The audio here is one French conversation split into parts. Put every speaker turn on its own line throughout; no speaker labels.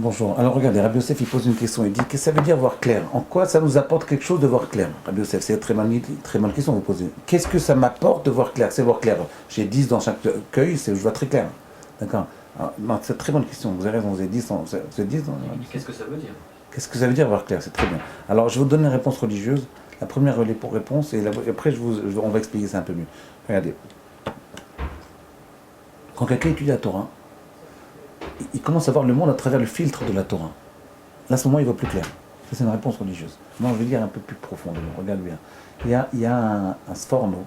Bonjour. Alors regardez, Rabbi Yosef il pose une question. Il dit qu'est-ce que ça veut dire voir clair? En quoi ça nous apporte quelque chose de voir clair? Rabbi Yosef, c'est très mal question que vous posez. Qu'est-ce que ça m'apporte de voir clair? C'est voir clair. J'ai 10 dans chaque cueil, je vois très clair. D'accord. Non, c'est une très bonne question. Vous avez raison, vous avez 10 dans.
Qu'est-ce que ça veut dire?
Qu'est-ce que ça veut dire voir clair? C'est très bien. Alors je vais vous donner une réponse religieuse. La première elle est pour réponse et après on va expliquer ça un peu mieux. Regardez. Quand quelqu'un étudie la Torah, il commence à voir le monde à travers le filtre de la Torah. Là, à ce moment, il voit plus clair. Ça, c'est une réponse religieuse. Non, je vais dire un peu plus profondément. Regarde bien. Il y a un sforno.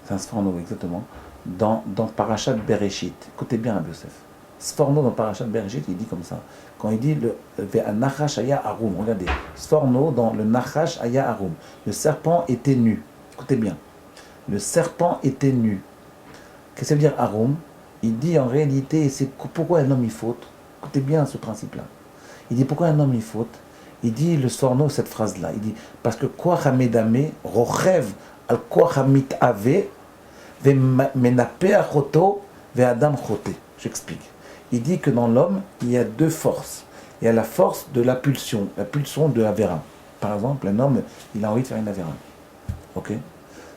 C'est un sforno, exactement. Dans Parashat Bereshit. Écoutez bien, Rabbi Yosef. Sforno dans Parashat Bereshit, il dit comme ça. Quand il dit le Nachash Aya Arum, regardez. Sforno dans le Nachash Aya Arum. Le serpent était nu. Écoutez bien. Le serpent était nu. Qu'est-ce que ça veut dire Arum? Il dit en réalité, c'est pourquoi un homme il faute. Écoutez bien ce principe-là. Il dit pourquoi un homme il faute. Il dit le Sforno, cette phrase-là. Il dit parce que quoi hamedame rochev al quoi hamit ave ve menape achoto ve adam chote. J'explique. Il dit que dans l'homme il y a deux forces. Il y a la force de la pulsion de l'Avera. Par exemple, un homme il a envie de faire une Avera. Ok.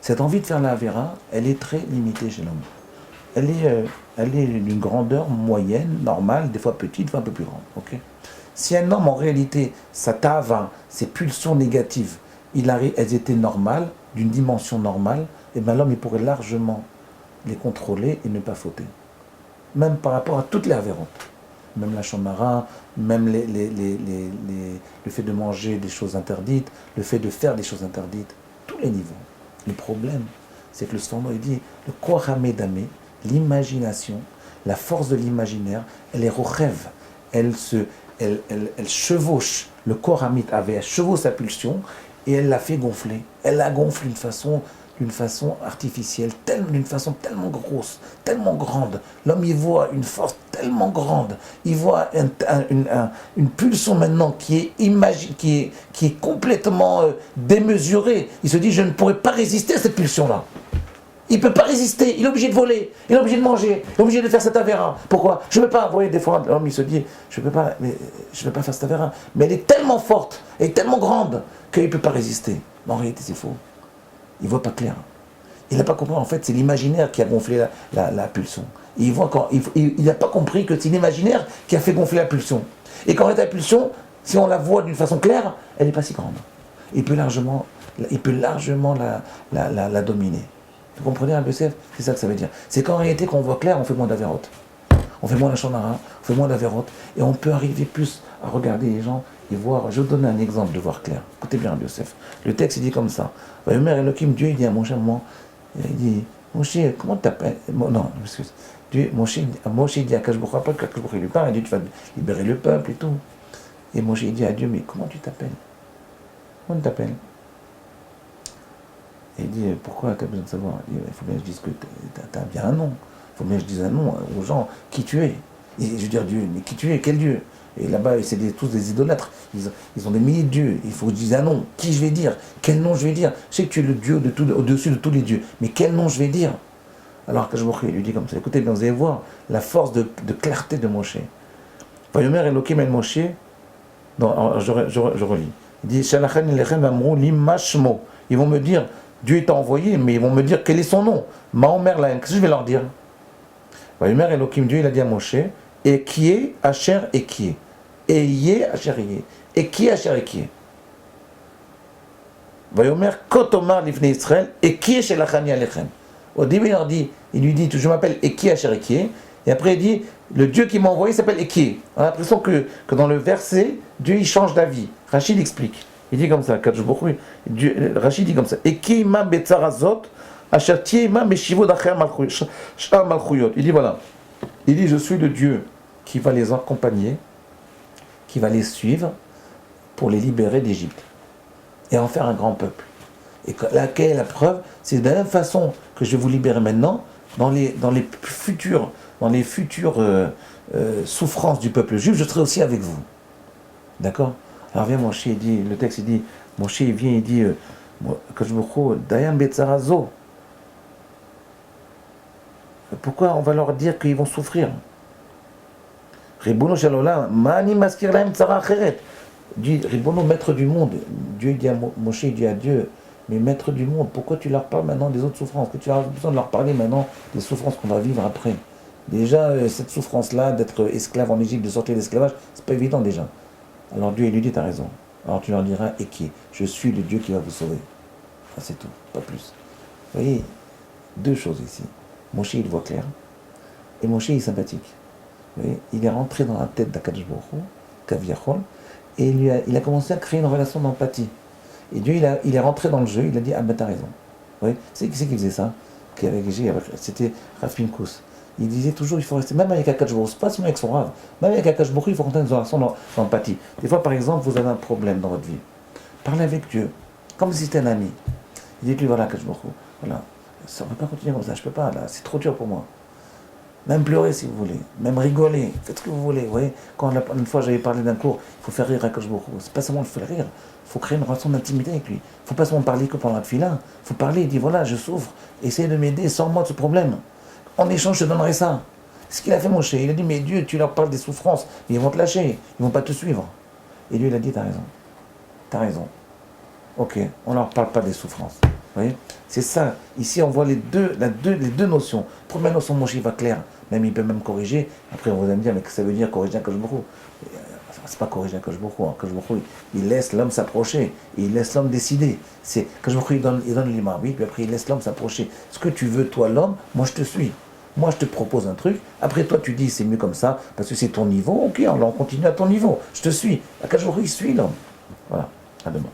Cette envie de faire la Avera, elle est très limitée chez l'homme. Elle est d'une grandeur moyenne, normale, des fois petite, des fois un peu plus grande. Okay. Si un homme, en réalité, sa tava, ses pulsions négatives, elles étaient normales, d'une dimension normale, et bien l'homme, il pourrait largement les contrôler et ne pas fauter. Même par rapport à toutes les avérantes. Même la chamara, même le fait de manger des choses interdites, le fait de faire des choses interdites, tous les niveaux. Le problème, c'est que le Sforno, il dit, le Kohamedame, l'imagination, la force de l'imaginaire, elle est rochev, elle chevauche le corps amit avait, elle chevauche sa pulsion et elle l'a fait gonfler. Elle la gonfle d'une façon artificielle, d'une façon tellement grosse, tellement grande. L'homme y voit une force tellement grande, il voit une pulsion maintenant qui est complètement démesurée. Il se dit je ne pourrais pas résister à cette pulsion-là. Il ne peut pas résister, il est obligé de voler, il est obligé de manger, il est obligé de faire cette avéra. Pourquoi? Je ne peux pas. Vous voyez, des fois, l'homme il se dit, je ne peux pas faire cette avéra. Mais elle est tellement forte, elle est tellement grande qu'il ne peut pas résister. Mais en réalité, c'est faux. Il ne voit pas clair. Il n'a pas compris, en fait, c'est l'imaginaire qui a gonflé la pulsion. Et il n'a pas compris que c'est l'imaginaire qui a fait gonfler la pulsion. Et quand on est la pulsion, si on la voit d'une façon claire, elle n'est pas si grande. Il peut largement la dominer. Vous comprenez, Rabbi Yosef? C'est ça que ça veut dire. C'est qu'en réalité, quand on voit clair, on fait moins d'avérotes. On fait moins la chamara, on fait moins d'avérotes. Et on peut arriver plus à regarder les gens et voir. Je vais vous donner un exemple de voir clair. Écoutez bien, Rabbi Yosef. Le texte, il dit comme ça. Vayomer Elohim, Dieu, il dit à Moshe, il dit, Moshe, comment tu t'appelles? Non, excuse. Moshe, il dit à Kashboukh, après que Kashboukh lui parle, il dit, tu vas libérer le peuple et tout. Et Moshe, il dit à Dieu, mais comment tu t'appelles? Comment tu t'appelles? Et il dit, pourquoi tu as besoin de savoir? Il faut bien que je dise que tu as bien un nom. Il faut bien que je dise un nom aux gens, qui tu es. Et je veux dire, Dieu, mais qui tu es? Quel Dieu? Et là-bas, c'est tous des idolâtres. Ils ont des milliers de dieux. Il faut que je dise un nom. Qui je vais dire? Quel nom je vais dire? Je sais que tu es le Dieu au-dessus de tous les dieux. Mais quel nom je vais dire? Alors Kashboukh lui dit comme ça. Écoutez bien, vous allez voir la force de clarté de Moshe. Vayomer Elohim el Moshe. Non, je relis. Il dit, Shalachan elechem amrou limashmo. Ils vont me dire, Dieu t'a envoyé, mais ils vont me dire quel est son nom. Maomer Lahem, qu'est-ce que je vais leur dire? Vayomer Elohim, Dieu il a dit à Moshe, et qui est Asher et qui est. Et yé Asher et yé. Et qui est Asher et qui est. Vayomer Kotomar Livnei Israël, et qui est Shelachani Alechem. Au début il lui dit, je m'appelle Eki Asher et qui est. Et après il dit, le Dieu qui m'a envoyé s'appelle Eki. On a l'impression que dans le verset, Dieu il change d'avis. Rachid explique. Il dit comme ça, Rachid dit comme ça. Eki ima betzarazot, asher tie ima meshivo d'acher malchuyot. Il dit voilà. Il dit je suis le Dieu qui va les accompagner, qui va les suivre pour les libérer d'Égypte et en faire un grand peuple. Et laquelle est la preuve? C'est de la même façon que je vais vous libérer maintenant, dans les futures souffrances du peuple juif, je serai aussi avec vous. D'accord? Alors vient Moshe, il dit, le texte il dit, Moshe il vient, il dit, Dayan Betzarazo. Pourquoi on va leur dire qu'ils vont souffrir? Ribono Shalom, Mani Maskir Lahem Tzara Acheret. Dit Ribono, maître du monde. Dieu dit à Moshe, il dit à Dieu, mais maître du monde, pourquoi tu leur parles maintenant des autres souffrances? Que tu as besoin de leur parler maintenant des souffrances qu'on va vivre après. Déjà, cette souffrance-là, d'être esclave en Égypte, de sortir de l'esclavage, c'est pas évident déjà. Alors Dieu, il lui dit, t'as raison. Alors tu leur diras, et qui? Je suis le Dieu qui va vous sauver. Ah, c'est tout, pas plus. Vous voyez, deux choses ici. Moshe, il voit clair. Et Moshe, il est sympathique. Vous voyez, il est rentré dans la tête d'Akadosh Baruch Hu, Kaviachol, et il a commencé à créer une relation d'empathie. Et Dieu, il est rentré dans le jeu, il a dit, ah ben t'as raison. Vous voyez, c'est qui c'est qui faisait ça? C'était Rav Pinkus. Il disait toujours, il faut rester, même avec Akadosh Baruch Hu, pas seulement avec son Rav, même avec Akadosh Baruch Hu, il faut rentrer dans une relation d'empathie. Des fois, par exemple, vous avez un problème dans votre vie. Parlez avec Dieu, comme si c'était un ami. Dites-lui, voilà, Akadosh Baruch Hu, voilà, ça ne peut pas continuer comme ça, je ne peux pas, là, c'est trop dur pour moi. Même pleurer si vous voulez, même rigoler, faites ce que vous voulez. Vous voyez, quand une fois j'avais parlé d'un cours, il faut faire rire Akadosh Baruch Hu. C'est pas seulement le faire rire, il faut créer une relation d'intimité avec lui. Il ne faut pas seulement parler que pendant la tefila. Il faut parler, il dit voilà, je souffre, essaye de m'aider, sors-moi de ce problème. En échange, je te donnerai ça. C'est ce qu'il a fait Moshe. Il a dit, mais Dieu, tu leur parles des souffrances, ils vont te lâcher, ils ne vont pas te suivre. Et Dieu, il a dit, t'as raison. T'as raison. Ok, on ne leur parle pas des souffrances. Vous voyez, c'est ça. Ici, on voit les deux notions. Première notion, Moshe, il va clair. Même, il peut même corriger. Après, on va me dire, mais que ça veut dire corriger un Akadosh Baruch Hu? C'est pas corriger un Akadosh Baruch Hu. Akadosh Baruch Hu, il laisse l'homme s'approcher. Il laisse l'homme décider. C'est Akadosh Baruch Hu, il donne libre arbitre, puis après, il laisse l'homme s'approcher. Ce que tu veux, toi, l'homme, moi, je te suis. Moi, je te propose un truc. Après, toi, tu dis, c'est mieux comme ça, parce que c'est ton niveau. Ok, on continue à ton niveau. Je te suis. Akadosh Baruch Hu, il suit l'homme. Voilà. À demain.